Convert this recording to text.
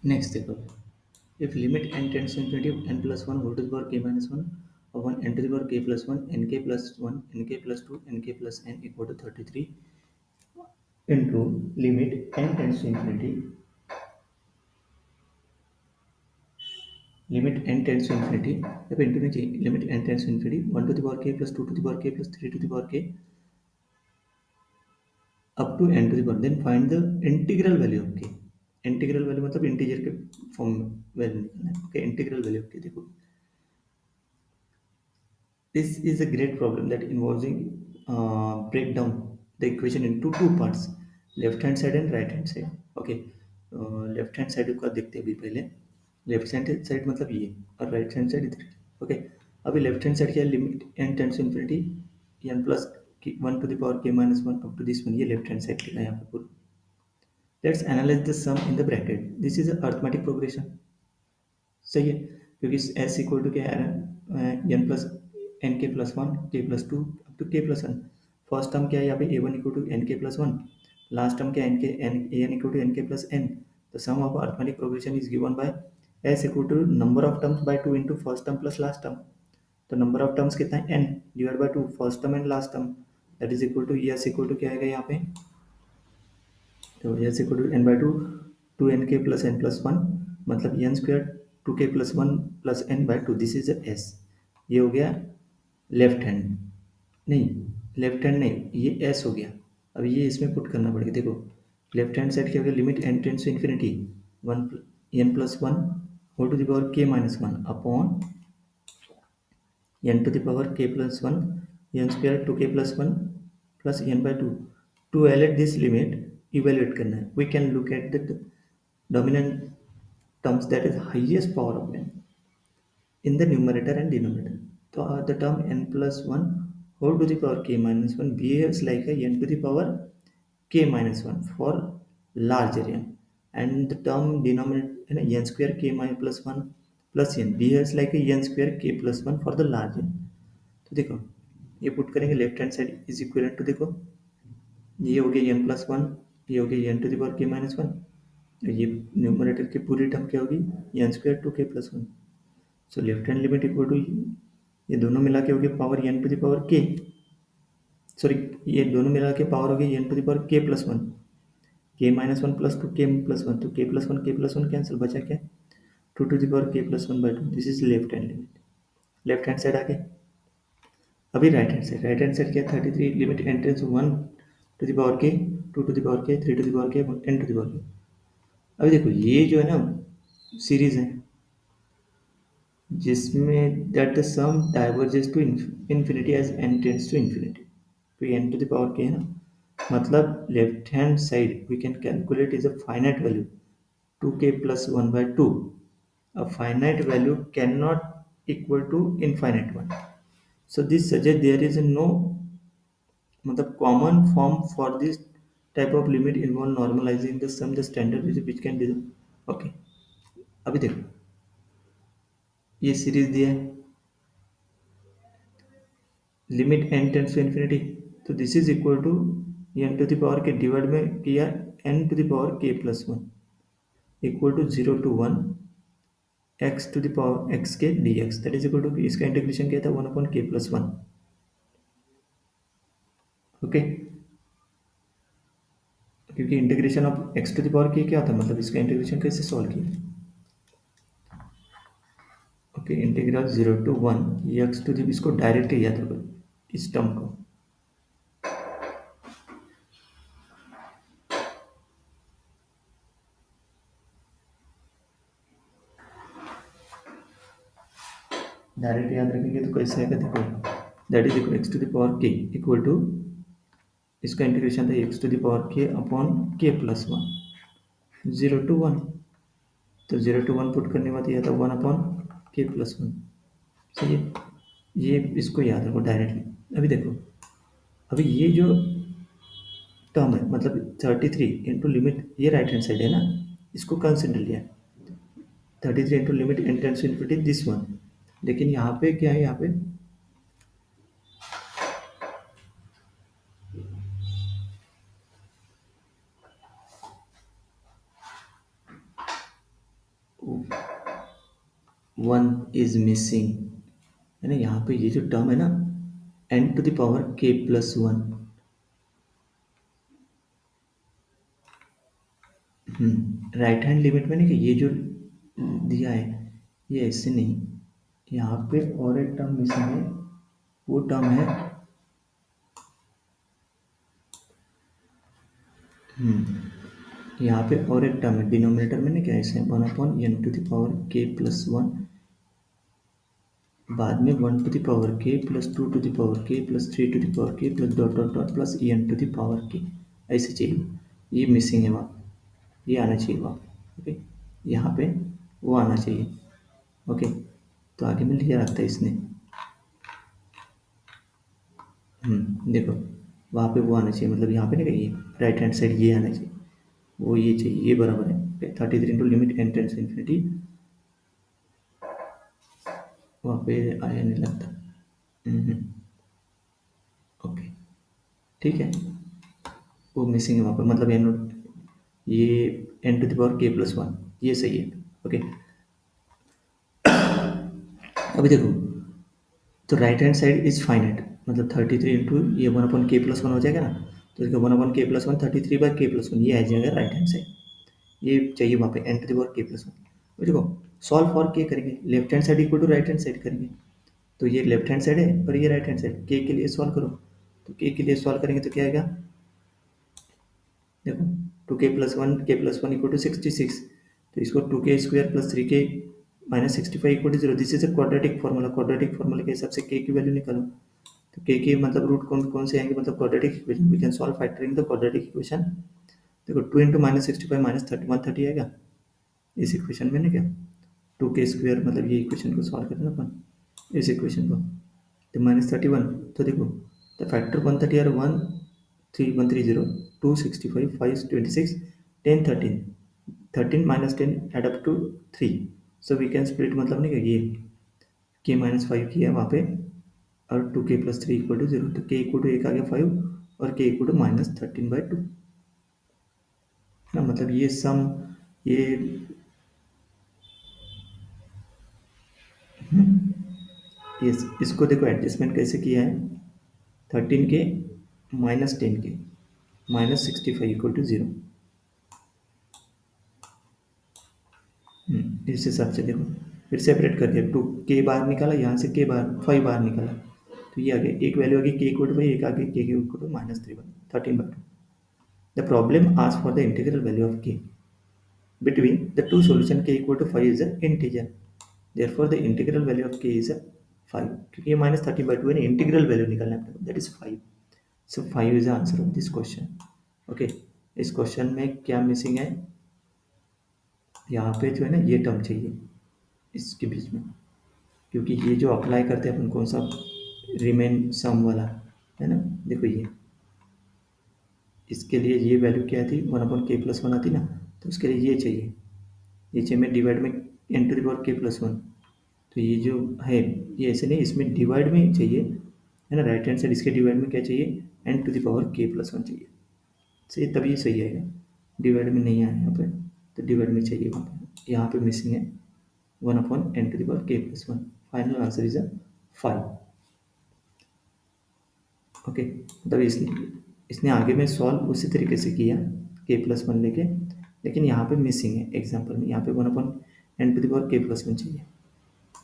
Next देखो, if limit n tends to infinity n plus 1 whole to the power k minus 1 upon n to the power k plus 1 nk plus 1 nk plus 2 nk plus n equal to 33 into limit n tends to infinity, limit n tends to infinity, अब into में चाहिए limit n tends to infinity 1 to the power k plus 2 to the power k plus 3 to the power k up to n to the power, then find the integral value of k. Integral value मतलब integer के form में value निकालना है। Okay, integral value of के देखो, this is a great problem that involves break down the equation into two parts, left hand side and right hand side. Okay, left hand side का देखते हैं अभी पहले। लेफ्ट हैंड साइड मतलब ये, और राइट हैंड साइड इधर। ओके, अभी लेफ्ट हैंड साइड क्या है, limit n tends to infinity n plus 1 to the power k minus 1 up to this one, ये लेफ्ट हैंड साइड लिखा है यहाँ पे पूरा। Let's analyse the sum in the bracket, this is a arithmetic progression. सही है, क्योंकि S equal to क्या है, एन प्लस एन के plus one k plus to up to के प्लस वन। फर्स्ट टर्म क्या है यहाँ पे, a one equal to N के प्लस वन, लास्ट टर्म क्या है, n k n a n equal to N के plus n. The sum of arithmetic progression is given by S equal to number of terms by two into first term plus last term. तो number of terms कितना है, n divide by two first term and last term, that is equal to S equal to क्या आएगा यहाँ पे, तो S equal to N by two, two N के plus N plus one, मतलब N square to के plus one plus N by two, this is S. ये हो गया लेफ्ट हैंड, नहीं लेफ्ट हैंड नहीं, ये एस हो गया। अब ये इसमें पुट करना पड़ेगा, देखो लेफ्ट हैंड साइड क्या हो गया, limit n tends to infinity one n plus one whole to the power k minus one upon n to the power k plus one n square to के plus one plus N by two. To elate this limit evaluate करना है, we can look at the dominant terms, that is highest power of n in the numerator and denominator. So the term n plus 1 whole to the power k minus 1 behaves like a n to the power k minus 1 for larger n, and the term denominator n square k minus plus 1 plus n behaves like a n square k plus 1 for the large n. तो देखो ये put करेंगे, left hand side is equal to, देखो ये हो गया N plus one, ये हो गया n to the power k minus one, ये न्यूमरेटर की पूरी टर्म क्या होगी, एन स्क्वायर टू के plus one. So left hand limit equal to, ये दोनों मिला के हो गया power n to the power k, sorry ये दोनों मिला के पावर हो गई n to the power k plus one, k minus one plus two के प्लस वन, तो के प्लस वन कैंसिल, बचा क्या, to to the power k plus one by two, this is left hand limit. Left hand side आगे, अभी right hand side, right hand side क्या, 33 limit entrance one to the power के, to to the power के, three to the power के, N to the power के। अभी देखो ये जो है ना सीरीज है, जिसमें that the sum diverges to infinity as n tends to infinity, तो n to the power k है ना, मतलब left hand side we can calculate is a finite value two के plus one by two. A finite value can not equal to infinite one, so this suggests there is no मतलब common form for this type of limit involve normalizing the sum, the standard which can be, okay। अभी देखो ये series दिया है, limit n tends to infinity, तो this is equal to n to the power k divide में किया n to the power k plus one equal to zero to one x to the power x k d x, that is equal to, इसका integration क्या था, one upon k plus one. Okay, क्योंकि integration of x to the power k क्या था, मतलब इसका integration कैसे solve किया, okay integral zero to one x to the, इसको डायरेक्ट याद रखो इस टर्म को, डायरेक्ट याद रखेंगे तो कैसे आएगा, देखो that is equal x to the power k equal to, इसका इंटीग्रेशन था x to the power k upon k plus one zero to one, तो जीरो टू वन पुट करने बाद यह था one upon k plus one. सही है, ये इसको याद रखो डायरेक्टली। अभी देखो, अभी ये जो टर्म है मतलब 33 इंटू लिमिट, ये राइट हैंड साइड है ना, इसको कंसिडर लिया 33 into limit n tends to infinity this one, लेकिन यहाँ पे क्या है, यहाँ पे वन इज मिसिंग, है ना। यहाँ पे ये जो टर्म है ना, N to the power k plus one, right hand limit में नहीं कि ये जो दिया है ये ऐसे नहीं, यहाँ पे और एक टर्म मिसिंग है, वो टर्म है यहाँ पे और एक टर्म है डिनोमिनेटर में, नहीं क्या ऐसे one upon n to the power k plus one, बाद में one to the power k plus two to the power k plus three to the power k plus dot dot dot plus n to the power k, ऐसे चाहिए। ये missing है वहाँ, ये आना चाहिए वहाँ। ओके, यहाँ पे वो आना चाहिए। ओके, तो आगे में लिखा रखता है इसने, देखो वहाँ पे वो आना चाहिए, मतलब यहाँ पे नहीं कहिए राइट हैंड साइड ये आना चाहिए, वो ये चाहिए, ये बराबर है 33 into limit n tends infinity, वहाँ पे आया नहीं लगता। ओके, ठीक है, वो मिसिंग है वहाँ पे, मतलब एन, ये N to the power k plus one, ये सही है। ओके, अभी देखो, तो right hand side is finite, मतलब 33 इंटू ये one upon k plus one हो जाएगा ना, तो इसका one upon k plus one 33 by के प्लस वन, ये आ जाएगा राइट हैंड साइड, ये चाहिए वहाँ पे n to the power k plus one. देखो, सॉल्व फॉर के करेंगे, left hand side equal to right hand side करेंगे, तो ये लेफ्ट हैंड साइड है और ये राइट हैंड साइड, के लिए सॉल्व करो, तो के लिए सॉल्व करेंगे तो क्या आएगा, देखो टू के प्लस वन इक्वल टू 66, तो इसको two k square plus three k minus 65 equal to zero, this is a quadratic formula, quadratic formula के हिसाब से के की वैल्यू निकालो, तो के मतलब रूट कौन कौन से आएंगे, मतलब quadratic equation we can solve factoring the quadratic equation. देखो टू इंटू माइनस 65 माइनस 130 आएगा इस इक्वेशन में ना, क्या टू के स्क्वायर, मतलब ये इक्वेशन को सॉल्व करना अपन इस इक्वेशन को, तो माइनस 31, तो देखो the factor 130 are 13130 265 526 10 13, 13 minus 10 add up to 3, so we can split, मतलब नहीं कि ये के माइनस फाइव किया वहाँ पे, और टू के plus three equal to zero, तो के इक्वल टू एक आ गया 5 और के इक्वल टू माइनस 13/2, ना, मतलब ये सम, ये इसको देखो एडजस्टमेंट कैसे किया है, 13 के माइनस 10 के माइनस 65 इक्वल टू जीरो, इस हिसाब से देखो, फिर सेपरेट कर दिया, टू के बाहर निकाला, यहाँ से के बाहर 5 बाहर निकाला, तो ये आ गया, एक वैल्यू आ गई के इक्वल टू 5, एक आ गई k equal to minus 13/2। The problem ask for the integral value of k between the two solution k equal to 5 is an integer, therefore the integral value of k is a 5, क्योंकि ये minus 30/2 है ना, integral value निकालना है, that is 5, so 5 is the answer of this question. Okay, इस question में क्या missing है, यहाँ पे जो है ना ये टर्म चाहिए इसके बीच में, क्योंकि ये जो अप्लाई करते हैं अपन कौन सा, रिमेन सम वाला, है ना, देखो ये इसके लिए ये वैल्यू क्या थी, one upon k plus one आती ना, तो उसके लिए ये चाहिए, ये चाहिए में डिवाइड में N to the power k plus one, तो ये जो है ये ऐसे नहीं, इसमें डिवाइड में चाहिए, है ना, राइट हैंड साइड इसके डिवाइड में क्या चाहिए, N to the power k plus one चाहिए, सही, तभी सही आएगा, डिवाइड में नहीं आया यहाँ पे, तो डिवाइड में चाहिए वहाँ पे, यहाँ पे मिसिंग है one upon n to the power k plus one, final answer is a 5। Okay, मतलब इसने आगे में सॉल्व उसी तरीके से किया के प्लस वन लेके, लेकिन यहाँ पे मिसिंग है एग्जाम्पल में, यहाँ पे one upon n to the power k plus one चाहिए।